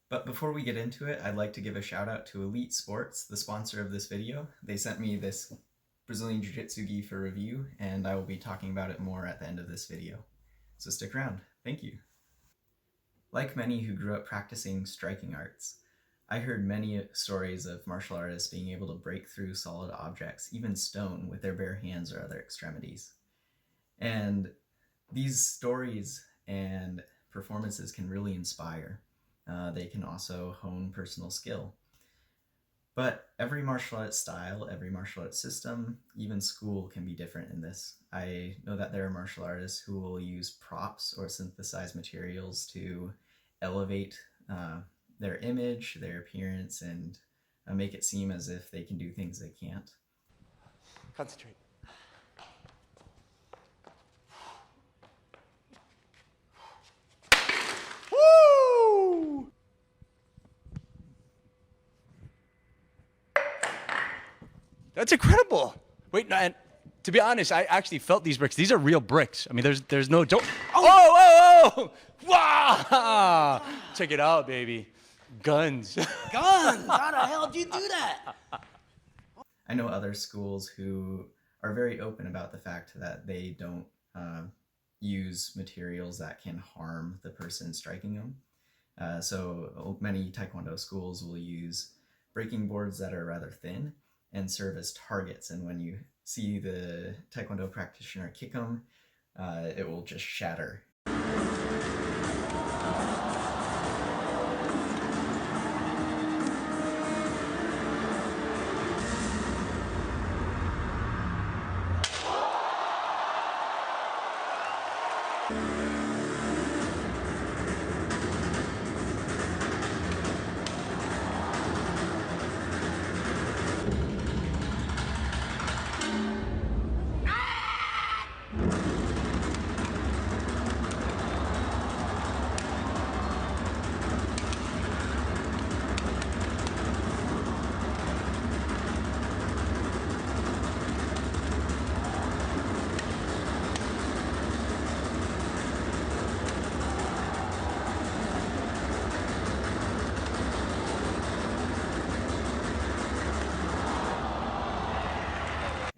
But before we get into it, I'd like to give a shout out to Elite Sports, the sponsor of this video. They sent me this Brazilian Jiu-Jitsu gi for review, and I will be talking about it more at the end of this video. So stick around. Thank you. Like many who grew up practicing striking arts, I heard many stories of martial artists being able to break through solid objects, even stone, with their bare hands or other extremities. And these stories and performances can really inspire. They can also hone personal skill. But every martial arts style, every martial arts system, even school can be different in this. I know that there are martial artists who will use props or synthesized materials to elevate their image, their appearance, and make it seem as if they can do things they can't. Concentrate. Woo! That's incredible. Wait, no, and to be honest, I actually felt these bricks. These are real bricks. I mean, there's no joke. Oh! Wow! Check it out, baby. Guns. Guns! How the hell did you do that? I know other schools who are very open about the fact that they don't use materials that can harm the person striking them. So many Taekwondo schools will use breaking boards that are rather thin and serve as targets. And when you see the Taekwondo practitioner kick them, it will just shatter.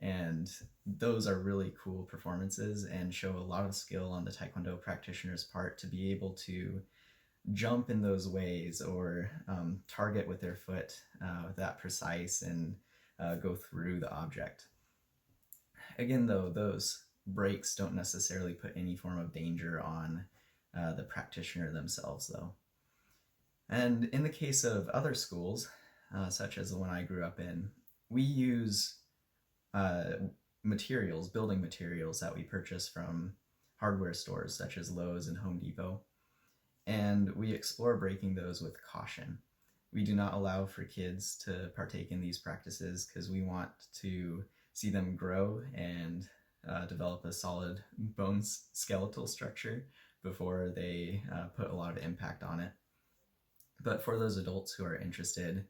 And those are really cool performances and show a lot of skill on the Taekwondo practitioner's part to be able to jump in those ways or target with their foot that precise and go through the object. Again, though, those breaks don't necessarily put any form of danger on the practitioner themselves, though. And in the case of other schools, such as the one I grew up in, we use building materials that we purchase from hardware stores such as Lowe's and Home Depot, and we explore breaking those with caution. We do not allow for kids to partake in these practices because we want to see them grow and develop a solid bone skeletal structure before they put a lot of impact on it. But for those adults who are interested,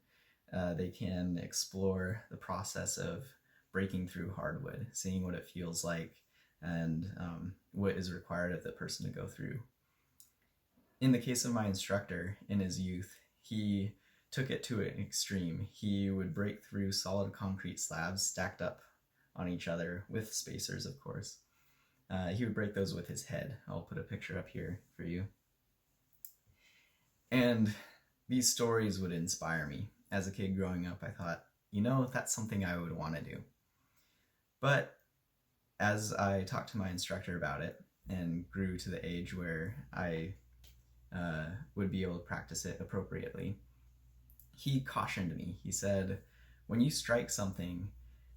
they can explore the process of breaking through hardwood, seeing what it feels like, and what is required of the person to go through. In the case of my instructor, in his youth, he took it to an extreme. He would break through solid concrete slabs stacked up on each other, with spacers, of course. He would break those with his head. I'll put a picture up here for you. And these stories would inspire me. As a kid growing up, I thought, you know, that's something I would want to do. But as I talked to my instructor about it and grew to the age where I would be able to practice it appropriately, he cautioned me. He said, when you strike something,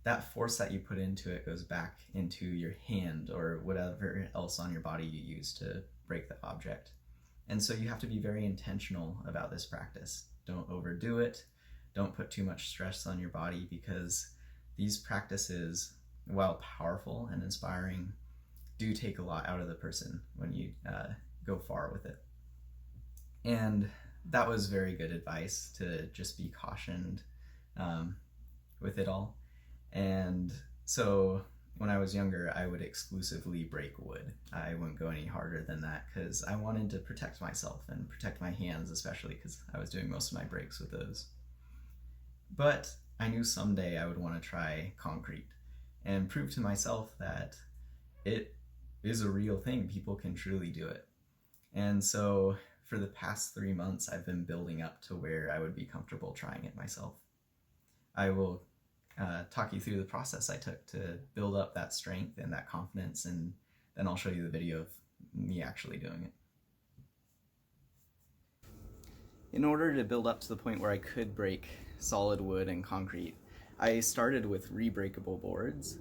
that force that you put into it goes back into your hand or whatever else on your body you use to break the object. And so you have to be very intentional about this practice. Don't overdo it. Don't put too much stress on your body, because these practices, while powerful and inspiring, do take a lot out of the person when you go far with it. And that was very good advice, to just be cautioned with it all. And so when I was younger, I would exclusively break wood. I wouldn't go any harder than that because I wanted to protect myself and protect my hands, especially because I was doing most of my breaks with those. But I knew someday I would want to try concrete and prove to myself that it is a real thing. People can truly do it. And so for the past 3 months, I've been building up to where I would be comfortable trying it myself. I will talk you through the process I took to build up that strength and that confidence, and then I'll show you the video of me actually doing it. In order to build up to the point where I could break solid wood and concrete, I started with rebreakable boards.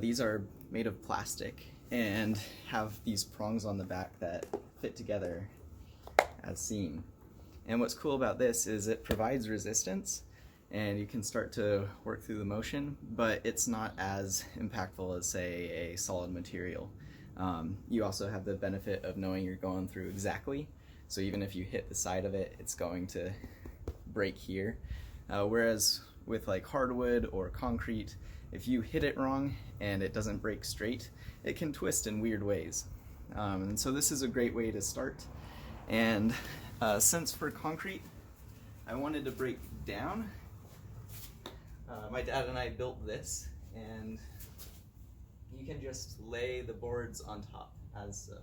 These are made of plastic and have these prongs on the back that fit together as seen. And what's cool about this is it provides resistance and you can start to work through the motion, but it's not as impactful as, say, a solid material. You also have the benefit of knowing you're going through exactly, so even if you hit the side of it, it's going to break here. Whereas with like hardwood or concrete, if you hit it wrong and it doesn't break straight, it can twist in weird ways. And so this is a great way to start. And since for concrete, I wanted to break down, my dad and I built this, and you can just lay the boards on top as so.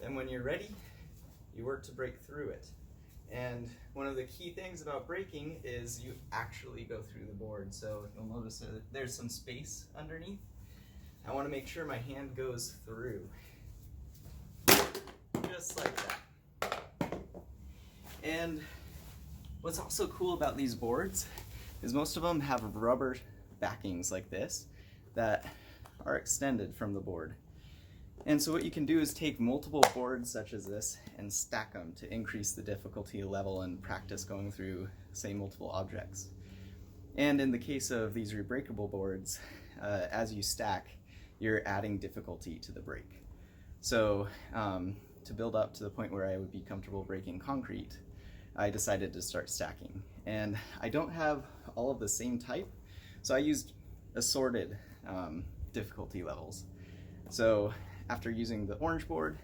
Then when you're ready, you work to break through it. And one of the key things about breaking is you actually go through the board. So you'll notice that there's some space underneath. I want to make sure my hand goes through. Just like that. And what's also cool about these boards is most of them have rubber backings like this that are extended from the board. And so what you can do is take multiple boards such as this and stack them to increase the difficulty level and practice going through, say, multiple objects. And in the case of these rebreakable boards, as you stack, you're adding difficulty to the break. So to build up to the point where I would be comfortable breaking concrete, I decided to start stacking. And I don't have all of the same type, so I used assorted difficulty levels. So after using the orange board,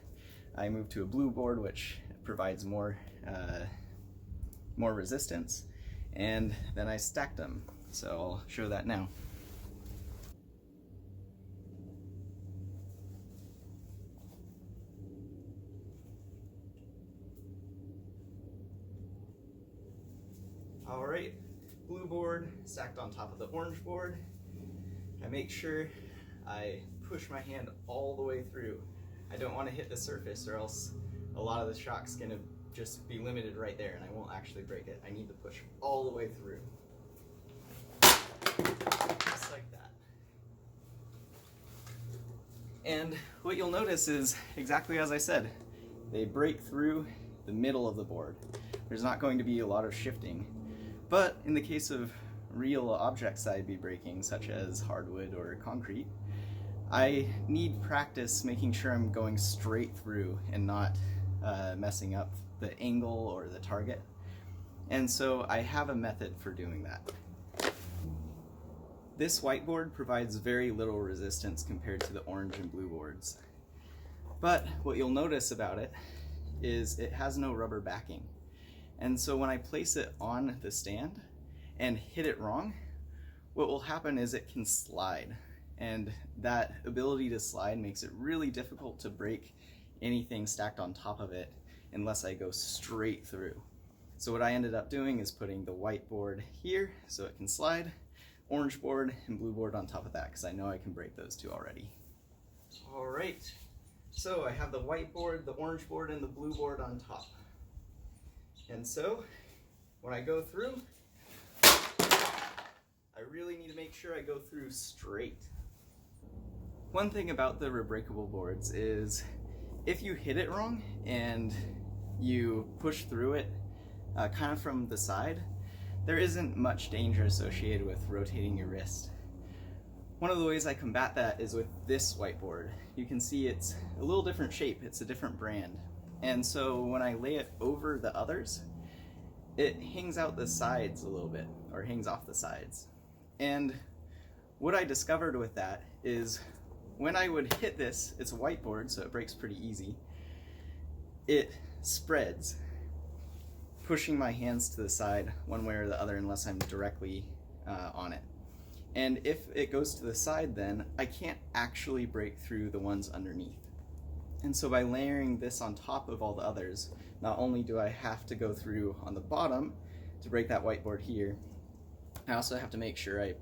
I moved to a blue board, which provides more resistance, and then I stacked them. So I'll show that now. All right, blue board stacked on top of the orange board. I make sure I push my hand all the way through. I don't want to hit the surface or else a lot of the shock's going to just be limited right there and I won't actually break it. I need to push all the way through. Just like that. And what you'll notice is exactly as I said, they break through the middle of the board. There's not going to be a lot of shifting. But in the case of real objects I'd be breaking, such as hardwood or concrete, I need practice making sure I'm going straight through and not messing up the angle or the target. And so I have a method for doing that. This whiteboard provides very little resistance compared to the orange and blue boards. But what you'll notice about it is it has no rubber backing. And so when I place it on the stand and hit it wrong, what will happen is it can slide. And that ability to slide makes it really difficult to break anything stacked on top of it unless I go straight through. So what I ended up doing is putting the white board here so it can slide, orange board and blue board on top of that because I know I can break those two already. All right, so I have the white board, the orange board, and the blue board on top. And so when I go through, I really need to make sure I go through straight. One thing about the rebreakable boards is if you hit it wrong and you push through it kind of from the side, there isn't much danger associated with rotating your wrist. One of the ways I combat that is with this whiteboard. You can see it's a little different shape, it's a different brand. And so when I lay it over the others, it hangs out the sides a little bit, or hangs off the sides. And what I discovered with that is when I would hit this, it's a whiteboard, so it breaks pretty easy, it spreads, pushing my hands to the side one way or the other unless I'm directly on it. And if it goes to the side, then I can't actually break through the ones underneath. And so by layering this on top of all the others, not only do I have to go through on the bottom to break that whiteboard here, I also have to make sure I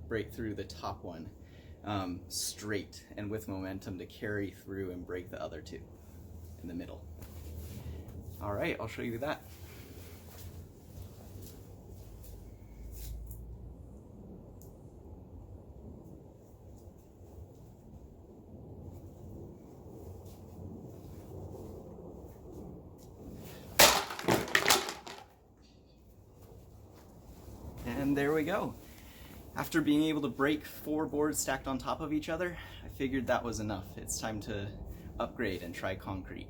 break through the top one straight and with momentum to carry through and break the other two in the middle. All right, I'll show you that. And there we go. After being able to break 4 boards stacked on top of each other, I figured that was enough. It's time to upgrade and try concrete.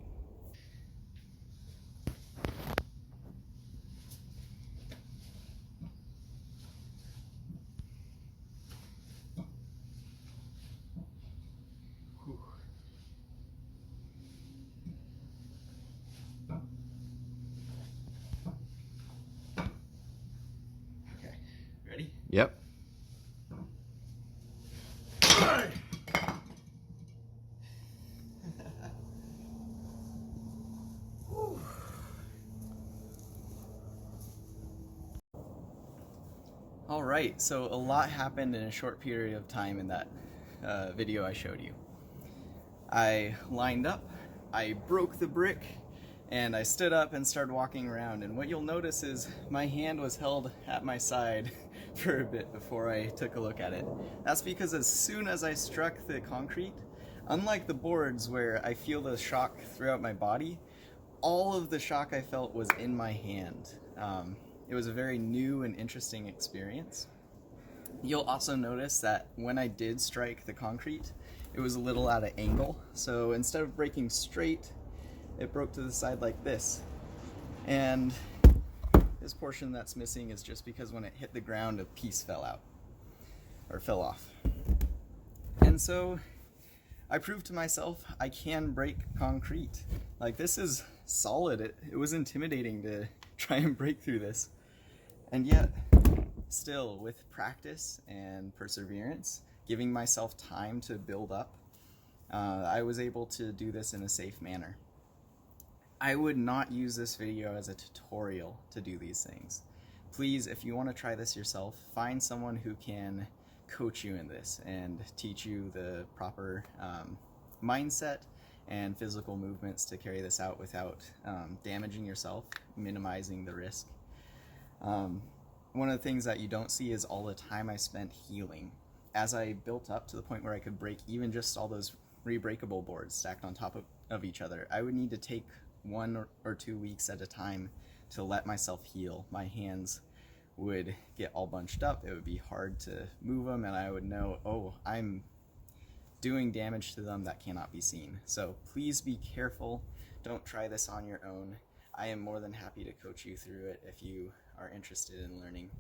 Okay, ready? Yep. All right, so a lot happened in a short period of time in that video I showed you. I lined up, I broke the brick, and I stood up and started walking around. And what you'll notice is my hand was held at my side for a bit before I took a look at it. That's because as soon as I struck the concrete, unlike the boards where I feel the shock throughout my body, all of the shock I felt was in my hand. It was a very new and interesting experience. You'll also notice that when I did strike the concrete, it was a little at an angle. So instead of breaking straight, it broke to the side like this. And this portion that's missing is just because when it hit the ground, a piece fell out, or fell off. And so I proved to myself I can break concrete. Like, this is solid. It was intimidating to try and break through this. And yet, still, with practice and perseverance, giving myself time to build up, I was able to do this in a safe manner. I would not use this video as a tutorial to do these things. Please, if you want to try this yourself, find someone who can coach you in this and teach you the proper mindset and physical movements to carry this out without damaging yourself, minimizing the risk. One of the things that you don't see is all the time I spent healing. As I built up to the point where I could break even just all those rebreakable boards stacked on top of each other, I would need to take 1 or 2 weeks at a time to let myself heal. My hands would get all bunched up, it would be hard to move them, and I would know, oh, I'm doing damage to them that cannot be seen. So please be careful, don't try this on your own. I am more than happy to coach you through it if you are interested in learning,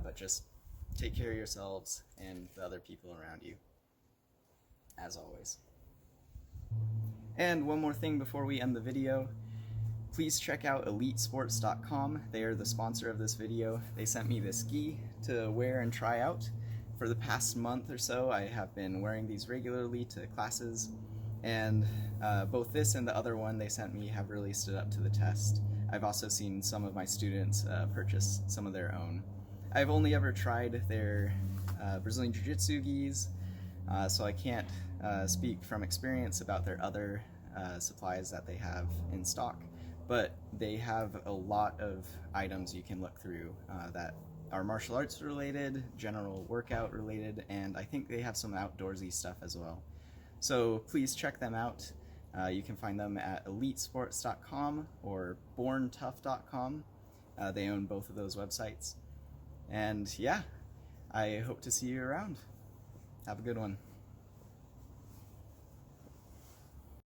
but just take care of yourselves and the other people around you, as always. And one more thing before we end the video, please check out elitesports.com. They are the sponsor of this video. They sent me this gi to wear and try out. For the past month or so, I have been wearing these regularly to classes, and both this and the other one they sent me have really stood up to the test. I've also seen some of my students purchase some of their own. I've only ever tried their Brazilian Jiu-jitsu gis, so I can't speak from experience about their other supplies that they have in stock, but they have a lot of items you can look through that are martial arts related, general workout related, and I think they have some outdoorsy stuff as well. So please check them out. You can find them at elitesports.com or borntough.com. They own both of those websites. And yeah, I hope to see you around. Have a good one.